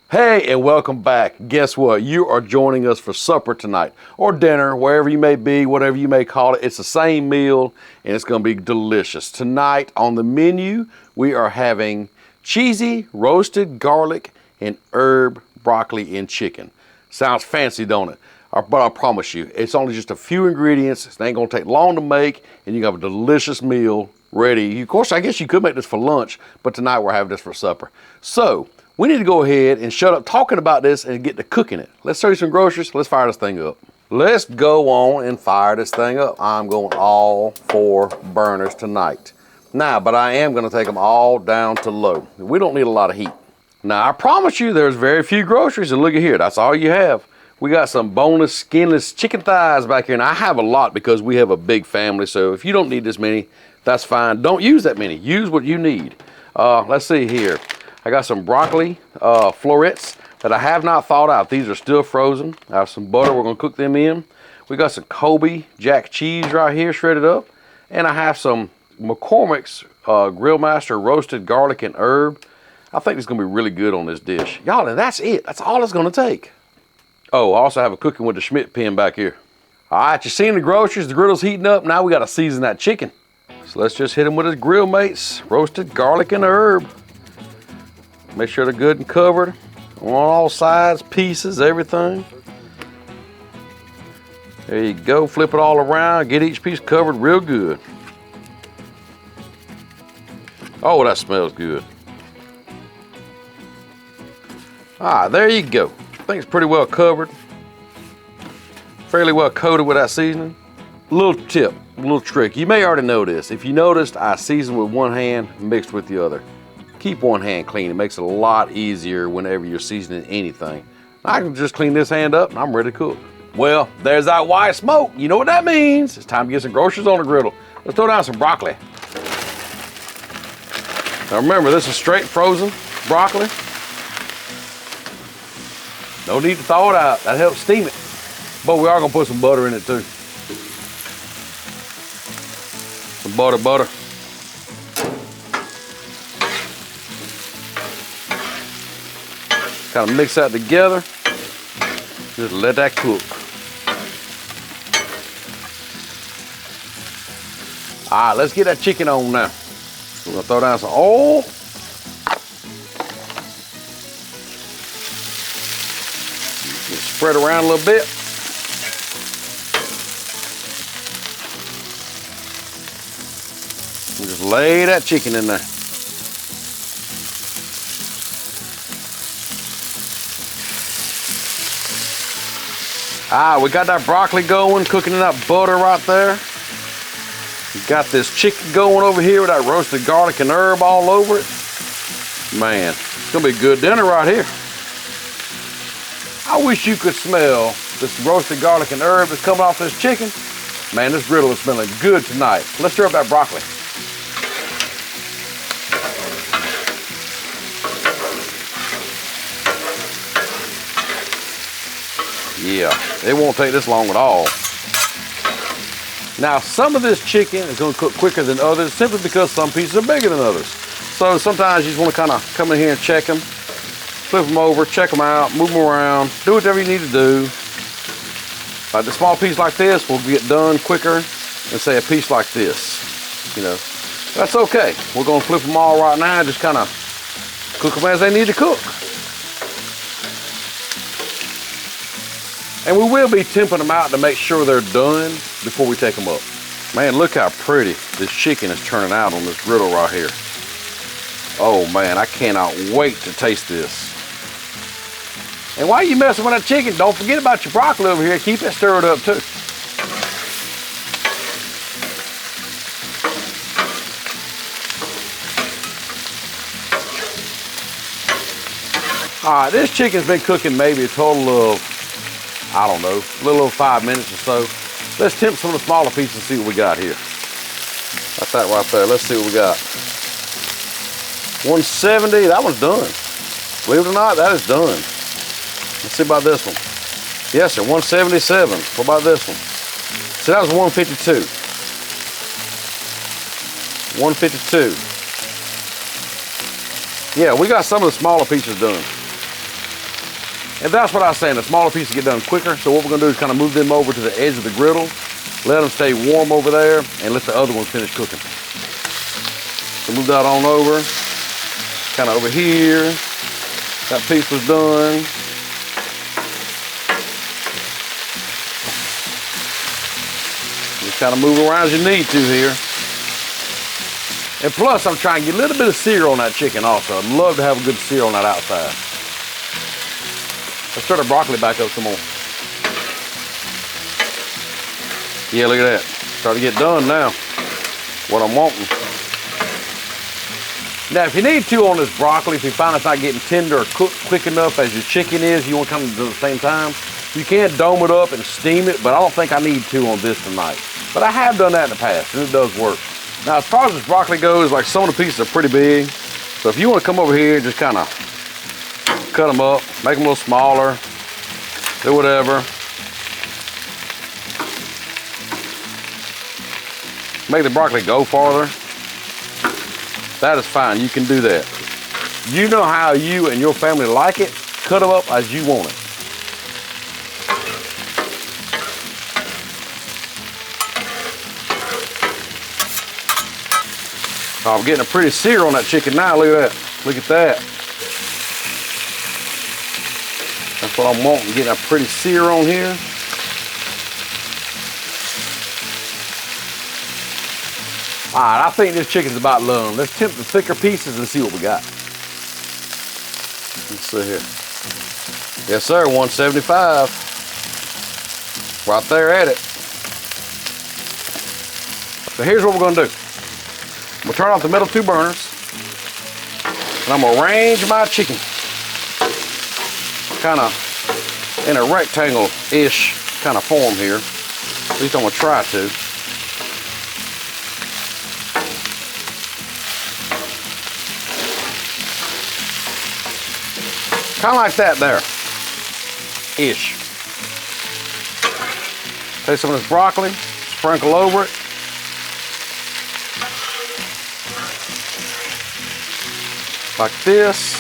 Hey, and welcome back. Guess what? You are joining us for supper tonight, or dinner, wherever you may be, whatever you may call it. It's the same meal, and it's going to be delicious. Tonight on the menu, we are having cheesy roasted garlic and herb broccoli and chicken. Sounds fancy, don't it? But I promise you, it's only just a few ingredients. It ain't going to take long to make, and you have a delicious meal ready. Of course, I guess you could make this for lunch, but tonight we're having this for supper. So, we need to go ahead and shut up talking about this and get to cooking it. Let's throw you some groceries. Let's fire this thing up. Let's go on and fire this thing up. I'm going all 4 burners tonight. Now, but I am going to take them all down to low. We don't need a lot of heat. Now, I promise you there's very few groceries, and look at here. That's all you have. We got some boneless, skinless chicken thighs back here, and I have a lot because we have a big family, so if you don't need this many, that's fine. Don't use that many. Use what you need. Let's see here. I got some broccoli florets that I have not thawed out. These are still frozen. I have some butter. We're going to cook them in. We got some Kobe Jack cheese right here shredded up. And I have some McCormick's Grill Master roasted garlic and herb. I think it's going to be really good on this dish. Y'all, and that's it. That's all it's going to take. Oh, I also have a cooking with the Schmidt pen back here. All right, you're seeing the groceries. The griddle's heating up. Now we got to season that chicken. So let's just hit them with his grill mates. Roasted garlic and herb. Make sure they're good and covered on all sides, pieces, everything. There you go, flip it all around, get each piece covered real good. Oh, that smells good. All right, there you go. I think it's pretty well covered. Fairly well coated with that seasoning. A little tip, a little trick. You may already know this. If you noticed, I seasoned with one hand, mixed with the other. Keep one hand clean. It makes it a lot easier whenever you're seasoning anything. I can just clean this hand up and I'm ready to cook. Well, there's that white smoke. You know what that means. It's time to get some groceries on the griddle. Let's throw down some broccoli. Now remember, this is straight frozen broccoli. No need to thaw it out. That helps steam it. But we are gonna put some butter in it too. Some butter. Kind of mix that together. Just let that cook. All right, let's get that chicken on now. We're gonna throw down some oil. Just spread around a little bit. And just lay that chicken in there. Ah, we got that broccoli going, cooking in that butter right there. We got this chicken going over here with that roasted garlic and herb all over it. Man, it's gonna be a good dinner right here. I wish you could smell this roasted garlic and herb that's coming off this chicken. Man, this griddle is smelling good tonight. Let's stir up that broccoli. Yeah, it won't take this long at all. Now, some of this chicken is going to cook quicker than others simply because some pieces are bigger than others. So sometimes you just want to kind of come in here and check them, flip them over, check them out, move them around, do whatever you need to do. Like the small piece like this will get done quicker than say a piece like this. You know, that's okay. We're going to flip them all right now and just kind of cook them as they need to cook. And we will be temping them out to make sure they're done before we take them up. Man, look how pretty this chicken is turning out on this griddle right here. Oh man, I cannot wait to taste this. And while you're messing with that chicken, don't forget about your broccoli over here. Keep it stirred up too. All right, this chicken's been cooking maybe a total of, I don't know, a little over 5 minutes or so. Let's tempt some of the smaller pieces and see what we got here. That's that right there. Let's see what we got. 170, that one's done. Believe it or not, that is done. Let's see about this one. Yes, sir, 177. What about this one? So that was 152. 152. Yeah, we got some of the smaller pieces done. And that's what I was saying, the smaller pieces get done quicker. So what we're gonna do is kind of move them over to the edge of the griddle, let them stay warm over there, and let the other one finish cooking. So move that on over, kind of over here. That piece was done. Just kind of move around as you need to here. And plus, I'm trying to get a little bit of sear on that chicken also. I'd love to have a good sear on that outside. Let's stir the broccoli back up some more. Yeah, look at that. Starting to get done now. What I'm wanting. Now, if you need to on this broccoli, if you find it's not getting tender or cooked quick enough as your chicken is, you want to kind of do it at the same time, you can dome it up and steam it, but I don't think I need to on this tonight. But I have done that in the past, and it does work. Now, as far as this broccoli goes, like some of the pieces are pretty big. So if you want to come over here and just kind of cut them up, make them a little smaller, do whatever. Make the broccoli go farther. That is fine, you can do that. You know how you and your family like it, cut them up as you want it. Oh, I'm getting a pretty sear on that chicken now, look at that. Look at that. That's what I'm wanting, getting a pretty sear on here. All right, I think this chicken's about done. Let's tempt the thicker pieces and see what we got. Let's see here. Yes, sir, 175. Right there at it. So here's what we're gonna do. I'm gonna turn off the middle two burners, and I'm gonna arrange my chicken kind of in a rectangle-ish kind of form here. At least I'm gonna try to. Kind of like that there, ish. Take some of this broccoli, sprinkle over it. Like this.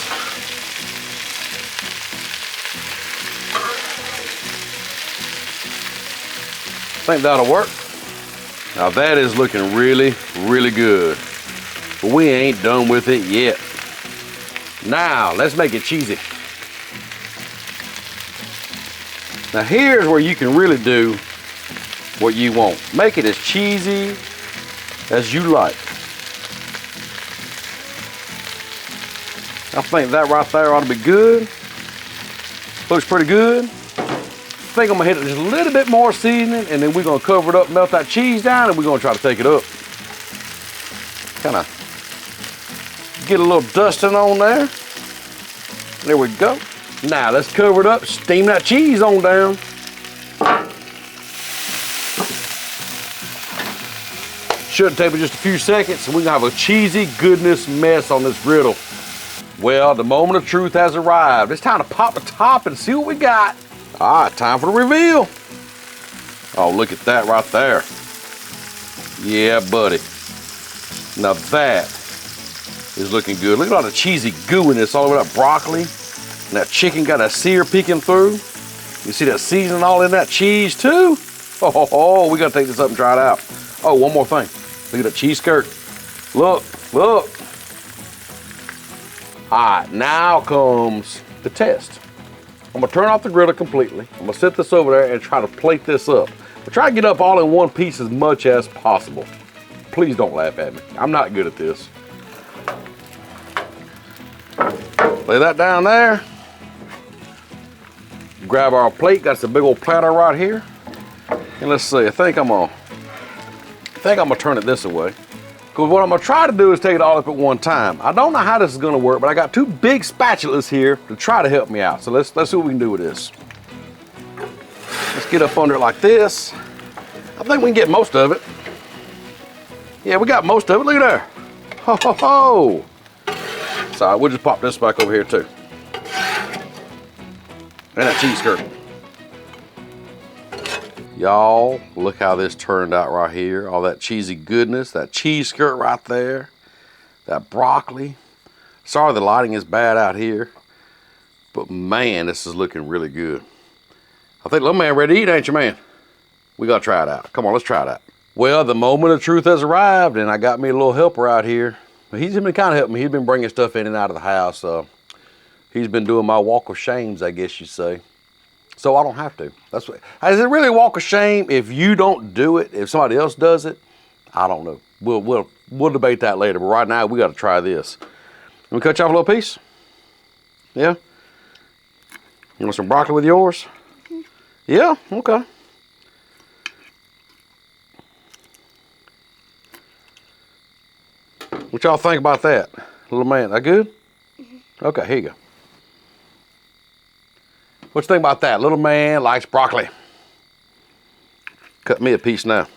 I think that'll work. Now that is looking really, really good. But we ain't done with it yet. Now, let's make it cheesy. Now here's where you can really do what you want. Make it as cheesy as you like. I think that right there ought to be good. Looks pretty good. I think I'm gonna hit it just a little bit more seasoning, and then we're gonna cover it up, melt that cheese down, and we're gonna try to take it up. Kind of get a little dusting on there. There we go. Now let's cover it up, steam that cheese on down. Shouldn't take but just a few seconds, and we can have a cheesy goodness mess on this griddle. Well, the moment of truth has arrived. It's time to pop the top and see what we got. All right, time for the reveal. Oh, look at that right there. Yeah, buddy. Now that is looking good. Look at all the cheesy gooiness all over that broccoli. And that chicken got a sear peeking through. You see that seasoning all in that cheese too? Oh, we gotta take this up and try it out. Oh, one more thing. Look at that cheese skirt. Look, look. All right, now comes the test. I'm gonna turn off the griddle completely. I'm gonna set this over there and try to plate this up. But try to get up all in one piece as much as possible. Please don't laugh at me. I'm not good at this. Lay that down there. Grab our plate, got some big old platter right here. And let's see, I think I'm gonna turn it this way. Because what I'm gonna try to do is take it all up at one time. I don't know how this is gonna work, but I got two big spatulas here to try to help me out. So let's see what we can do with this. Let's get up under it like this. I think we can get most of it. Yeah, we got most of it, look at there. Ho, ho, ho. So we'll just pop this back over here too. And that cheese skirt. Y'all, look how this turned out right here. All that cheesy goodness, that cheese skirt right there, that broccoli. Sorry the lighting is bad out here, But man, this is looking really good. I think little man ready to eat, ain't you, man? We gotta try it out. Come on, let's try it out. Well, the moment of truth has arrived, and I got me a little helper out here. He's been kind of helping me. He's been bringing stuff in and out of the house. He's been doing my walk of shames, I guess you say. So I don't have to. That's what. Is it really a walk of shame if you don't do it? If somebody else does it? I don't know. We'll debate that later. But right now we got to try this. Let me cut you off a little piece. Yeah. You want some broccoli with yours? Mm-hmm. Yeah. Okay. What y'all think about that, little man? That good? Mm-hmm. Okay. Here you go. What you think about that? Little man likes broccoli. Cut me a piece now.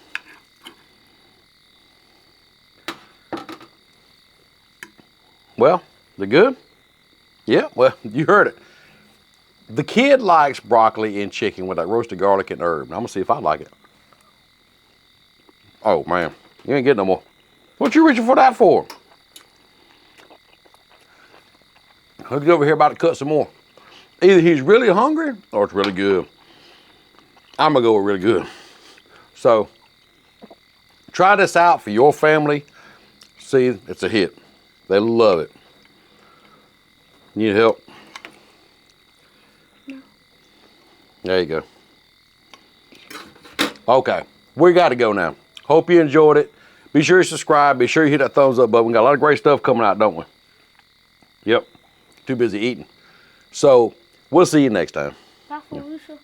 Well, they're good? Yeah, well, you heard it. The kid likes broccoli and chicken with that roasted garlic and herb. I'm gonna see if I like it. Oh man, you ain't getting no more. What you reaching for that for? Let's go over here about to cut some more. Either he's really hungry or it's really good. I'm gonna go with really good. So, try this out for your family. See, it's a hit. They love it. Need help? No. There you go. Okay, we got to go now. Hope you enjoyed it. Be sure you subscribe. Be sure you hit that thumbs up button. We got a lot of great stuff coming out, don't we? Yep. Too busy eating. So, we'll see you next time. Bye, Felicia.